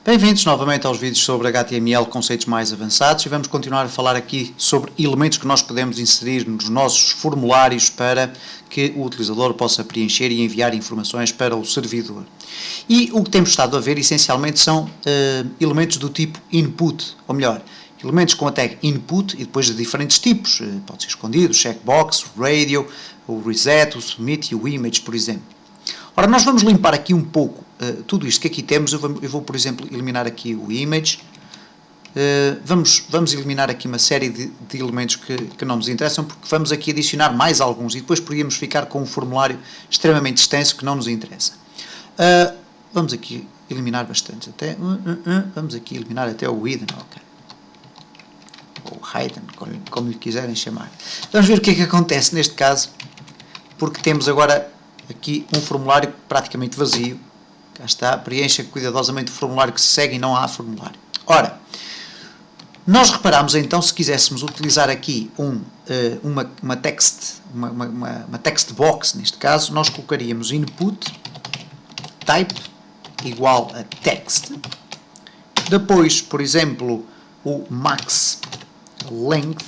Bem-vindos novamente aos vídeos sobre HTML, conceitos mais avançados, e vamos continuar a falar aqui sobre elementos que nós podemos inserir nos nossos formulários para que o utilizador possa preencher e enviar informações para o servidor. E o que temos estado a ver essencialmente são elementos do tipo input, ou melhor, elementos com a tag input e depois de diferentes tipos, pode ser escondido, checkbox, radio, o reset, o submit e o image, por exemplo. Ora, nós vamos limpar aqui um pouco tudo isto que aqui temos. Eu vou, por exemplo, eliminar aqui o image. Vamos eliminar aqui uma série de elementos que não nos interessam, porque vamos aqui adicionar mais alguns e depois poderíamos ficar com um formulário extremamente extenso que não nos interessa. Vamos aqui eliminar bastante até. Vamos aqui eliminar até o hidden, ok. Ou hidden, como lhe quiserem chamar. Vamos ver o que é que acontece neste caso, porque temos agora aqui um formulário praticamente vazio. Cá está, preencha cuidadosamente o formulário que se segue e não há formulário. Ora, nós reparamos então, se quiséssemos utilizar aqui uma text box, neste caso, nós colocaríamos input type igual a text. Depois, por exemplo, o max length,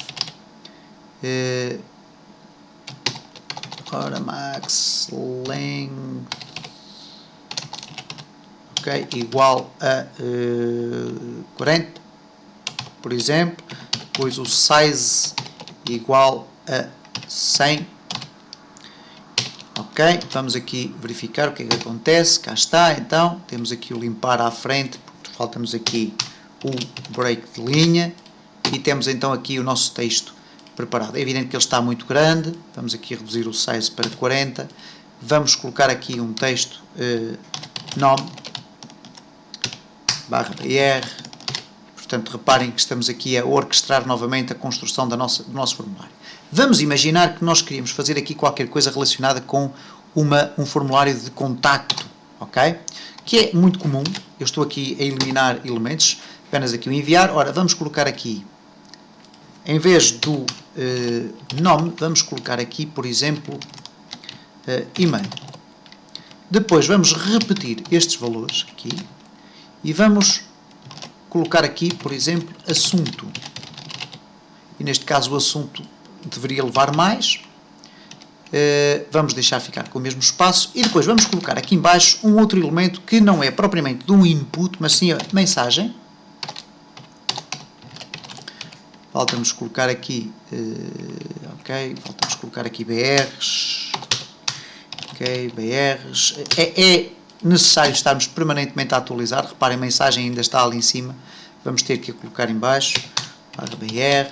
ora, max length, ok, igual a 40, por exemplo. Depois o size igual a 100, ok. Vamos aqui verificar o que é que acontece. Cá está, então, temos aqui o limpar à frente, porque falta-nos aqui o break de linha, e temos então aqui o nosso texto preparado. É evidente que ele está muito grande. Vamos aqui reduzir o size para 40. Vamos colocar aqui um texto nome /br. Portanto, reparem que estamos aqui a orquestrar novamente a construção do nosso formulário. Vamos imaginar que nós queríamos fazer aqui qualquer coisa relacionada com um formulário de contacto, ok? Que é muito comum. Eu estou aqui a eliminar elementos, apenas aqui o enviar. Ora, vamos colocar aqui, em vez do nome, vamos colocar aqui, por exemplo, e-mail. Depois vamos repetir estes valores aqui e vamos colocar aqui, por exemplo, assunto. E neste caso o assunto deveria levar mais. Vamos deixar ficar com o mesmo espaço e depois vamos colocar aqui em baixo um outro elemento que não é propriamente de um input, mas sim a mensagem. Falta-nos colocar aqui, ok, falta-nos colocar aqui BRs, ok, BRs. É necessário estarmos permanentemente a atualizar. Reparem, a mensagem ainda está ali em cima. Vamos ter que a colocar em baixo, /br,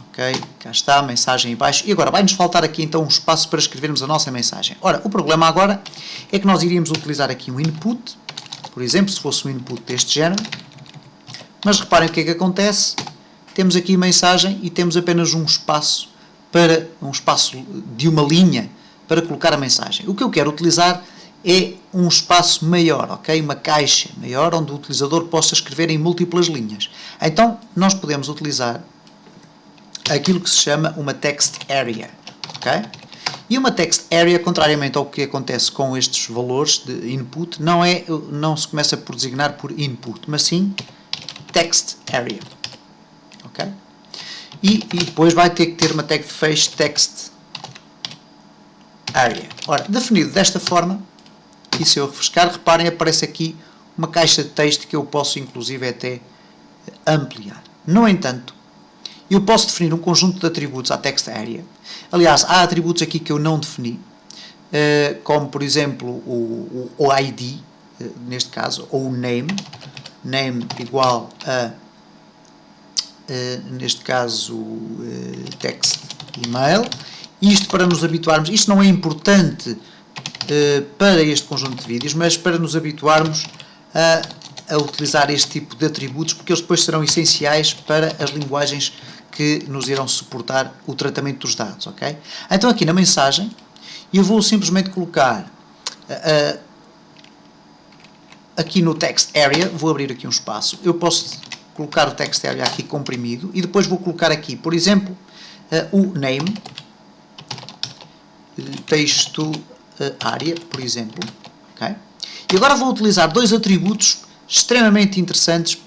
ok, cá está a mensagem em baixo. E agora vai-nos faltar aqui então um espaço para escrevermos a nossa mensagem. Ora, o problema agora é que nós iríamos utilizar aqui um input, por exemplo, se fosse um input deste género. Mas reparem o que é que acontece. Temos aqui a mensagem e temos apenas um espaço de uma linha para colocar a mensagem. O que eu quero utilizar é um espaço maior, ok? Uma caixa maior onde o utilizador possa escrever em múltiplas linhas. Então, nós podemos utilizar aquilo que se chama uma text area, ok? E uma text area, contrariamente ao que acontece com estes valores de input, não se começa por designar por input, mas sim text area. Okay? E depois vai ter que ter uma tag de face text area. Ora, definido desta forma, e se eu refrescar, reparem, aparece aqui uma caixa de texto que eu posso inclusive até ampliar. No entanto, eu posso definir um conjunto de atributos à text area. Aliás, há atributos aqui que eu não defini, como por exemplo o ID, neste caso, ou o name igual a neste caso text email. Isto para nos habituarmos, isto não é importante para este conjunto de vídeos, mas para nos habituarmos a utilizar este tipo de atributos, porque eles depois serão essenciais para as linguagens que nos irão suportar o tratamento dos dados, ok? Então aqui na mensagem eu vou simplesmente colocar aqui no text area, vou abrir aqui um espaço, eu posso colocar o text area aqui comprimido e depois vou colocar aqui, por exemplo, o name, texto área, por exemplo, ok? E agora vou utilizar dois atributos extremamente interessantes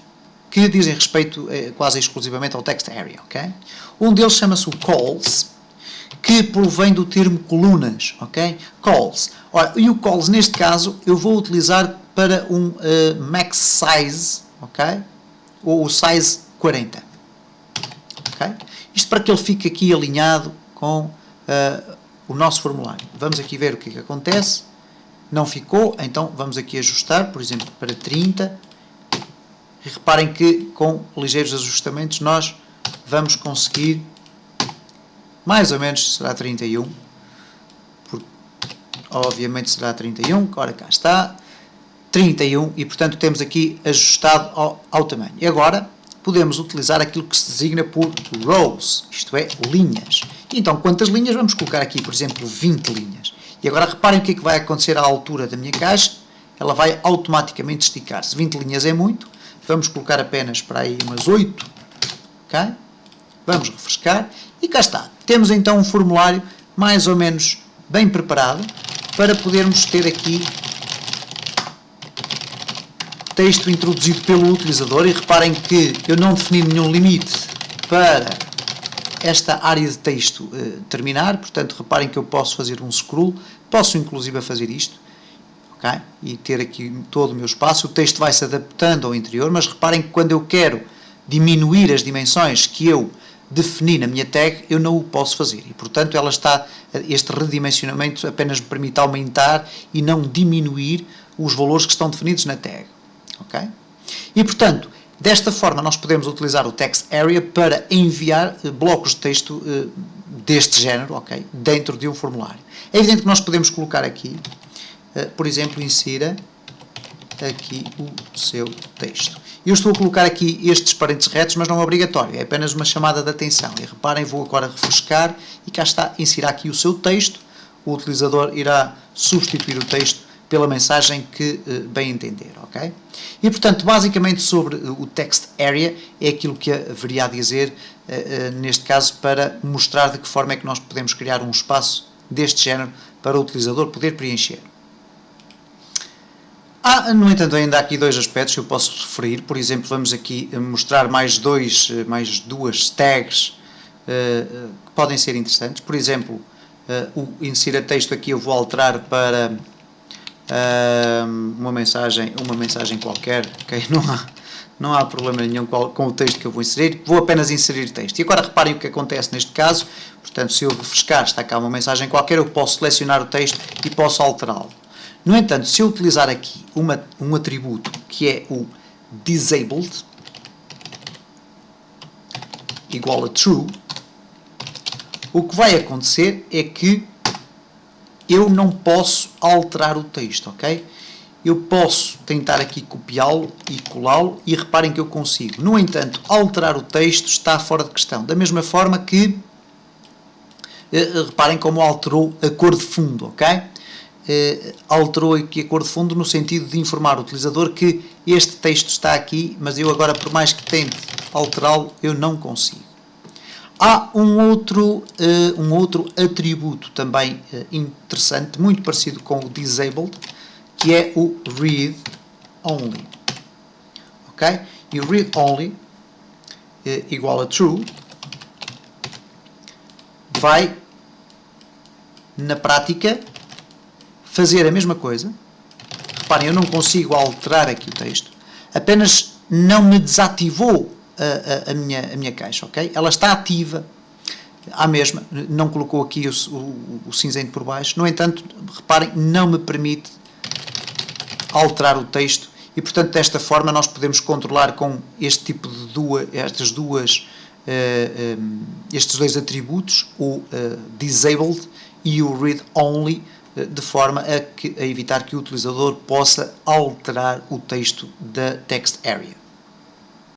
que dizem respeito quase exclusivamente ao text area, ok? Um deles chama-se o calls, que provém do termo colunas, ok? Calls. Ora, e o calls, neste caso, eu vou utilizar para um max size, ok? Ou o size 40, ok? Isto para que ele fique aqui alinhado com o nosso formulário. Vamos aqui ver o que acontece. Não ficou, então vamos aqui ajustar, por exemplo, para 30. E reparem que com ligeiros ajustamentos nós vamos conseguir, mais ou menos será 31, porque obviamente será 31, ora cá está, 31, e portanto temos aqui ajustado ao tamanho. E agora podemos utilizar aquilo que se designa por rows, isto é, linhas. E então quantas linhas? Vamos colocar aqui, por exemplo, 20 linhas. E agora reparem o que é que vai acontecer à altura da minha caixa, ela vai automaticamente esticar-se. 20 linhas é muito, vamos colocar apenas para aí umas 8, ok? Vamos refrescar e cá está. Temos então um formulário mais ou menos bem preparado para podermos ter aqui texto introduzido pelo utilizador. E reparem que eu não defini nenhum limite para esta área de texto terminar, portanto reparem que eu posso fazer um scroll, posso inclusive fazer isto, ok? E ter aqui todo o meu espaço, o texto vai se adaptando ao interior, mas reparem que quando eu quero diminuir as dimensões que eu defini na minha tag, eu não o posso fazer, e portanto ela está, este redimensionamento apenas me permite aumentar e não diminuir os valores que estão definidos na tag, ok? E portanto, desta forma nós podemos utilizar o text area para enviar blocos de texto deste género, ok? Dentro de um formulário. É evidente que nós podemos colocar aqui, por exemplo, insira aqui o seu texto. Eu estou a colocar aqui estes parênteses retos, mas não é obrigatório, é apenas uma chamada de atenção. E reparem, vou agora refrescar e cá está, insira aqui o seu texto, o utilizador irá substituir o texto pela mensagem que bem entender, ok? E portanto, basicamente sobre o text area é aquilo que haveria a dizer neste caso para mostrar de que forma é que nós podemos criar um espaço deste género para o utilizador poder preencher. No entanto, ainda há aqui dois aspectos que eu posso referir. Por exemplo, vamos aqui mostrar mais duas tags que podem ser interessantes. Por exemplo, o insira texto aqui eu vou alterar para uma mensagem qualquer, ok? Não há problema nenhum com o texto que eu vou inserir, vou apenas inserir texto. E agora reparem o que acontece neste caso. Portanto, se eu refrescar, está cá uma mensagem qualquer, eu posso selecionar o texto e posso alterá-lo. No entanto, se eu utilizar aqui um atributo que é o disabled, igual a true, o que vai acontecer é que eu não posso alterar o texto, ok? Eu posso tentar aqui copiá-lo e colá-lo e reparem que eu consigo. No entanto, alterar o texto está fora de questão. Da mesma forma que, reparem como alterou a cor de fundo, ok? Alterou aqui a cor de fundo no sentido de informar o utilizador que este texto está aqui, mas eu agora, por mais que tente alterá-lo, eu não consigo. Há um outro atributo também interessante, muito parecido com o disabled, que é o read only. Ok? E o read only igual a true vai, na prática, fazer a mesma coisa. Reparem, eu não consigo alterar aqui o texto, apenas não me desativou a minha caixa, ok? Ela está ativa à mesma, não colocou aqui o cinzento por baixo, no entanto, reparem, não me permite alterar o texto e, portanto, desta forma nós podemos controlar com este tipo de estes dois atributos, o disabled e o read only, de forma a evitar que o utilizador possa alterar o texto da text area.